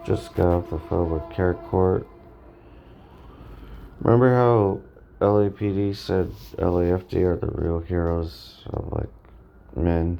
just got off the phone with Care Court. Remember how LAPD said LAFD are the real heroes of like men?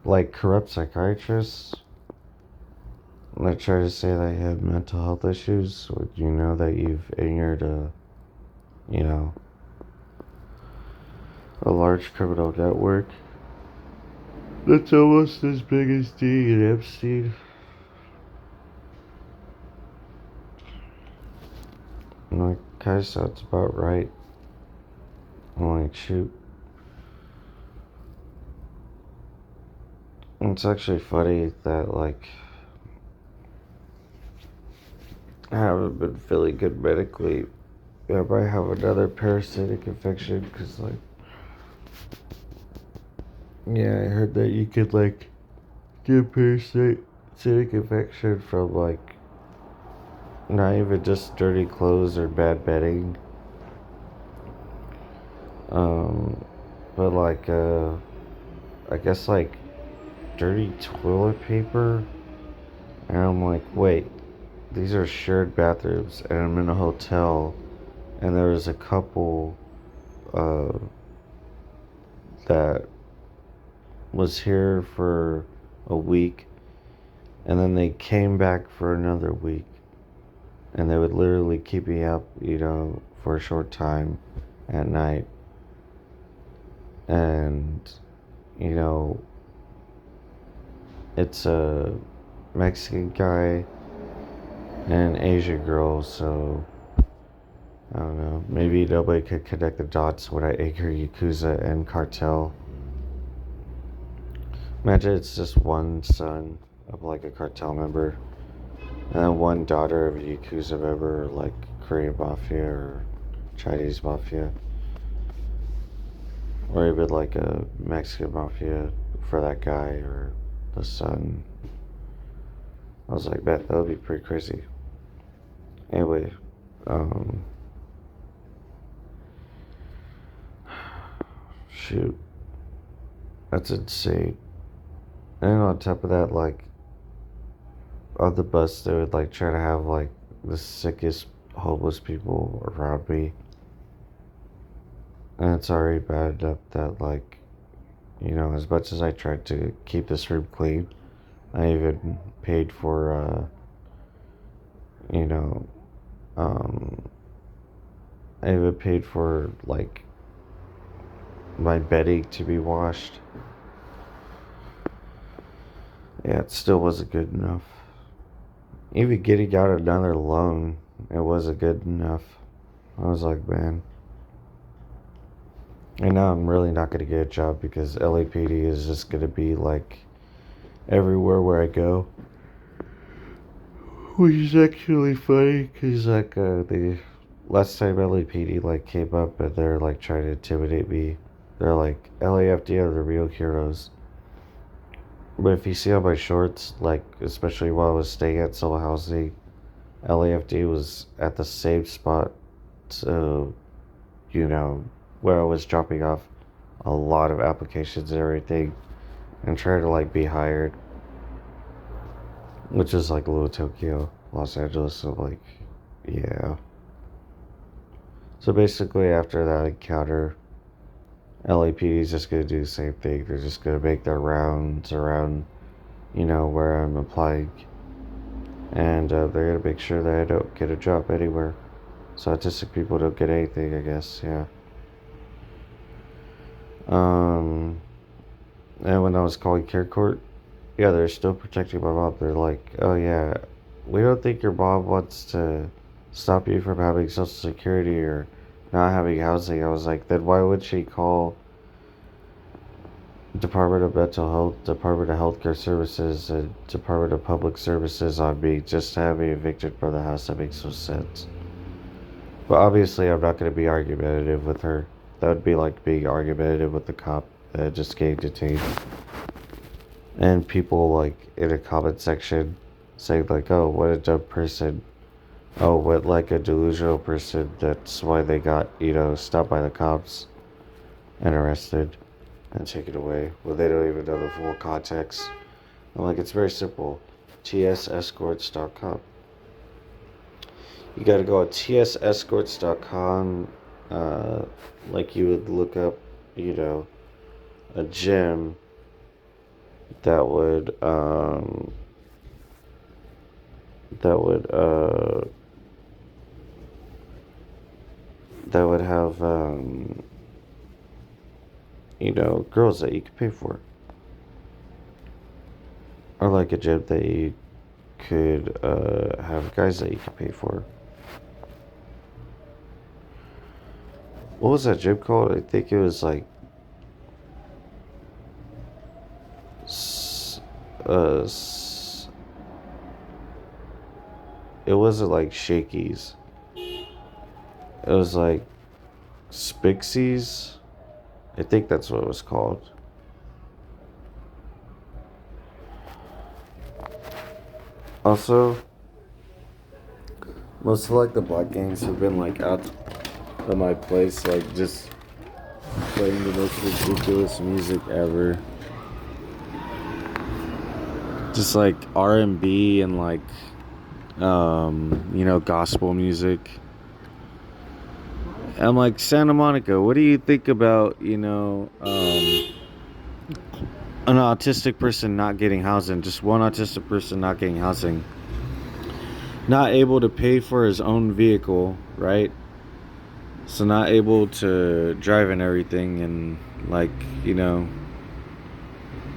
Like corrupt psychiatrists? They try to say that you have mental health issues, or you know that you've injured you know, a large criminal network that's almost as big as D and Epstein. And that kind of sounds about right. I'm like, shoot. It's actually funny that, like, I haven't been feeling good medically. I might have another parasitic infection, because, like, yeah, I heard that you could, like, get parasitic infection from, like, not even just dirty clothes or bad bedding. But, like, I guess, like, dirty toilet paper. And I'm like, wait, these are shared bathrooms, and I'm in a hotel, and there was a couple uh, that was here for a week, and then they came back for another week, and they would literally keep me up, for a short time at night. And, it's a Mexican guy and an Asian girl, so I don't know. Maybe nobody could connect the dots when I anchor Yakuza and cartel. Imagine it's just one son of like a cartel member, and then one daughter of a Yakuza member, or like Korean mafia or Chinese mafia, or even like a Mexican mafia for that guy or the son. I was like, man, that would be pretty crazy. Anyway, shoot, that's insane. And on top of that, like, on the bus, they would like try to have like the sickest homeless people around me. And it's already bad enough that, like, as much as I tried to keep this room clean, I even paid for, you know, um, I even paid for, like, my bedding to be washed. Yeah, it still wasn't good enough. Even getting out another loan, it wasn't good enough. I was like, man. And now I'm really not going to get a job because LAPD is just going to be like everywhere where I go. Which is actually funny because like the last time LAPD like came up and they're like trying to intimidate me. They're like, LAFD are the real heroes. But if you see on my shorts, like especially while I was staying at solo housing, LAFD was at the same spot. So, where I was dropping off a lot of applications and everything and trying to like be hired, which is like Little Tokyo, Los Angeles. So like, yeah. So basically, after that encounter, LAPD is just gonna do the same thing. They're just gonna make their rounds around, where I'm applying, and they're gonna make sure that I don't get a job anywhere. So autistic people don't get anything, I guess. Yeah. And when I was calling Care Court, yeah, they're still protecting my mom. They're like, oh yeah, we don't think your mom wants to stop you from having Social Security or not having housing. I was like, then why would she call Department of Mental Health, Department of Healthcare Services, and Department of Public Services on me just to have me evicted from the house? That makes no sense. But obviously, I'm not going to be argumentative with her. That would be like being argumentative with the cop that just getting detained. And people like in a comment section saying like, oh, what a dumb person. Oh, what like a delusional person. That's why they got, stopped by the cops and arrested and taken away. Well, they don't even know the full context. I'm like, it's very simple. tsescorts.com. You got to go on tsescorts.com, like you would look up, a gym that would that would uh that would have girls that you could pay for, or like a gym that you could have guys that you could pay for. What was that gym called? I think it was like it wasn't like Shakey's. It was like Spixie's. I think that's what it was called. Also, most of like the black gangs have been like out of my place, like just playing the most ridiculous music ever. Just like R&B and like gospel music. I'm like, Santa Monica, what do you think about, an autistic person not getting housing? Just one autistic person not getting housing. Not able to pay for his own vehicle, right? So not able to drive and everything. And like,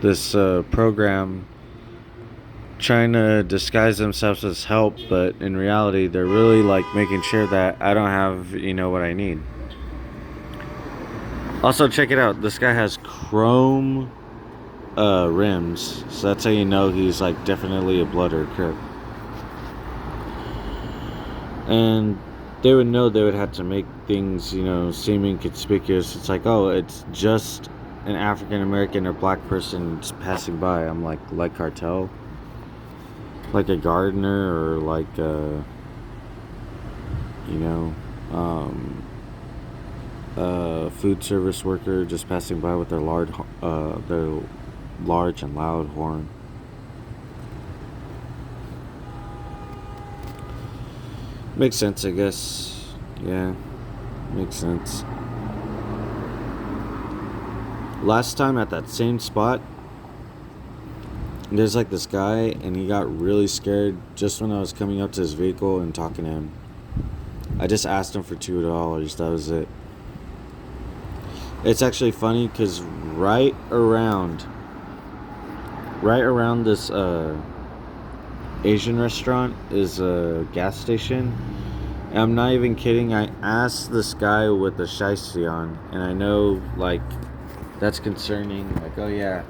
this program trying to disguise themselves as help, but in reality they're really like making sure that I don't have what I need. Also, check it out, this guy has chrome rims, so that's how you know he's like definitely a blood or a crip. And they would know they would have to make things seeming conspicuous. It's like, oh, it's just an African American or black person just passing by. I'm like cartel, like a gardener, or like a food service worker just passing by with their large and loud horn. Makes sense, I guess. Yeah, makes sense. Last time at that same spot, there's like this guy, and he got really scared just when I was coming up to his vehicle and talking to him. I just asked him for $2. That was it. It's actually funny because right around this Asian restaurant is a gas station. And I'm not even kidding. I asked this guy with the shiesty on, and I know like that's concerning. Like, oh yeah,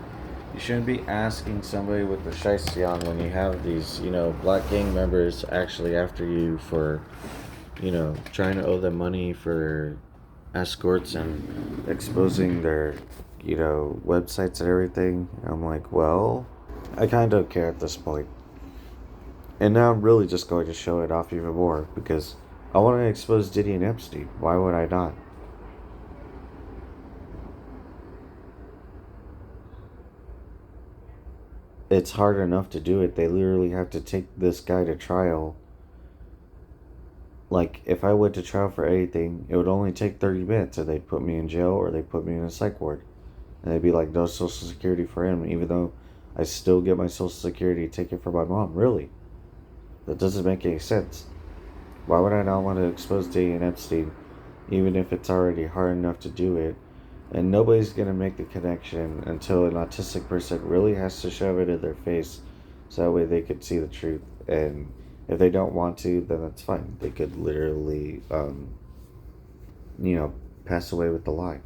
you shouldn't be asking somebody with the shiesty on when you have these black gang members actually after you for trying to owe them money for escorts and exposing their websites and everything. I'm like, well, I kind of don't care at this point. And now I'm really just going to show it off even more because I want to expose Diddy and Epstein. Why would I not? It's hard enough to do it. They literally have to take this guy to trial. Like, if I went to trial for anything, it would only take 30 minutes, and they'd put me in jail or they'd put me in a psych ward. And they'd be like, no Social Security for him, even though I still get my Social Security taken from my mom. Really? That doesn't make any sense. Why would I not want to expose Diddy and Epstein, even if it's already hard enough to do it? And nobody's going to make the connection until an autistic person really has to shove it in their face so that way they could see the truth. And if they don't want to, then that's fine. They could literally, pass away with the lie.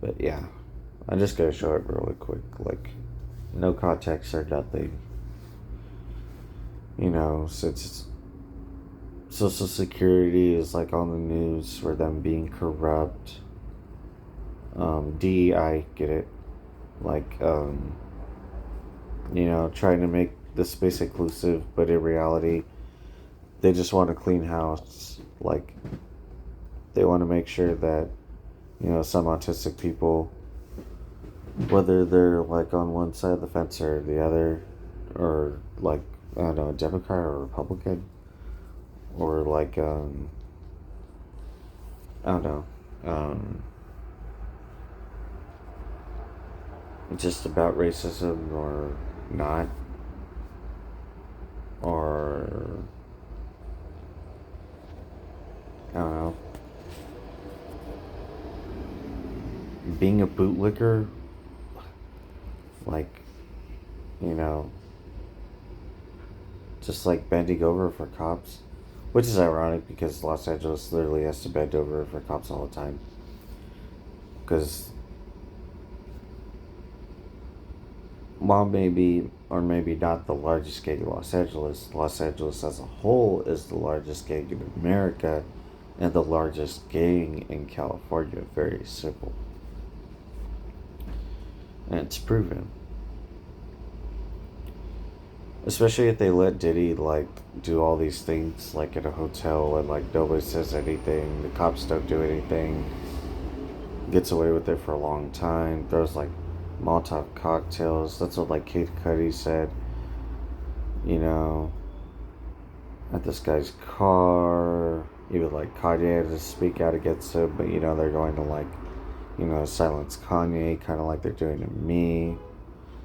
But yeah, I'm just going to show it really quick. Like, no context or nothing. Since Social Security is like on the news for them being corrupt. DEI, get it? Like, trying to make the space inclusive, but in reality, they just want to clean house. Like, they want to make sure that, some autistic people whether they're like on one side of the fence or the other, or like, I don't know, Democrat or Republican, or like, I don't know, just about racism or not, or I don't know, being a bootlicker, like, you know, just like bending over for cops, which is ironic because Los Angeles literally has to bend over for cops all the time. Because while maybe or maybe not the largest gang in Los Angeles, Los Angeles as a whole is the largest gang in America and the largest gang in California. Very simple. And it's proven. Especially if they let Diddy like do all these things like in a hotel and like nobody says anything, the cops don't do anything, gets away with it for a long time, throws like Molotov cocktails. That's what like Kid Cudi said, you know, at this guy's car. Even like Kanye had to speak out against him, but you know, they're going to like, you know, silence Kanye, kind of like they're doing to me.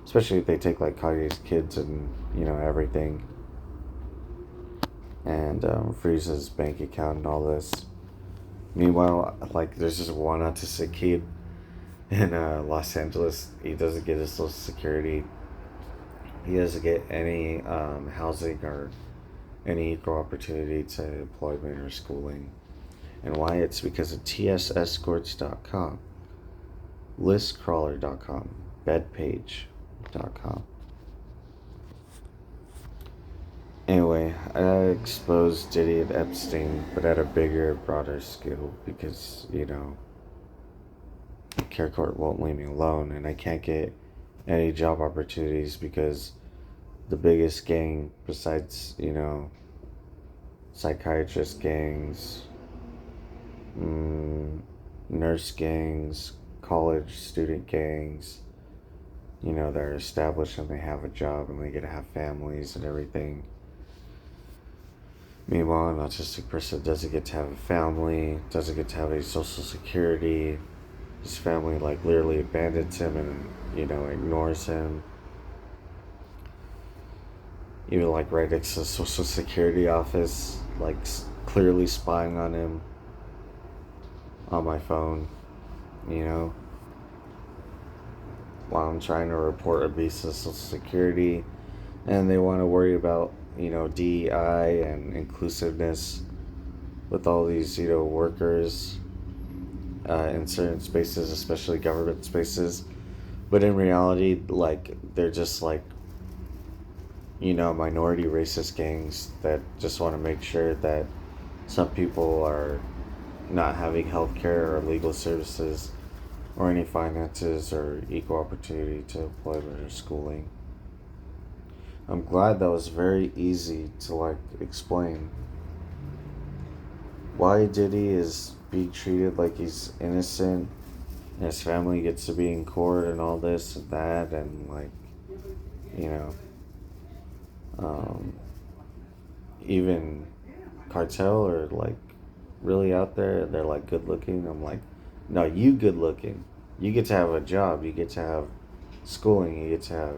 Especially if they take like Kanye's kids and, you know, everything, and freeze his bank account and all this. Meanwhile, like, there's just one autistic kid in Los Angeles. He doesn't get his Social Security. He doesn't get any housing or any equal opportunity to employment or schooling. And why? It's because of tsescorts.com, listcrawler.com, bedpage.com. Anyway, I exposed Diddy and Epstein, but at a bigger, broader scale because, you know, the care court won't leave me alone and I can't get any job opportunities because the biggest gang, besides, you know, psychiatrist gangs, nurse gangs, college student gangs, you know, they're established and they have a job and they get to have families and everything. Meanwhile, an autistic person doesn't get to have a family, doesn't get to have a social security. His family, like, literally abandons him and, you know, ignores him. Even, like, right next to the social security office, like, clearly spying on him on my phone, you know, while I'm trying to report abuse to social security. And they want to worry about, you know, DEI and inclusiveness with all these, you know, workers in certain spaces, especially government spaces. But in reality, like, they're just like, you know, minority racist gangs that just want to make sure that some people are not having health care or legal services or any finances or equal opportunity to employment or schooling. I'm glad that was very easy to like explain. Why Diddy is being treated like he's innocent and his family gets to be in court and all this and that, and like, you know, even Cartel are like really out there. They're like good looking. I'm like, no, you good looking. You get to have a job. You get to have schooling. You get to have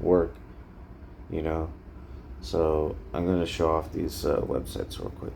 work. You know. So I'm gonna show off these websites real quick.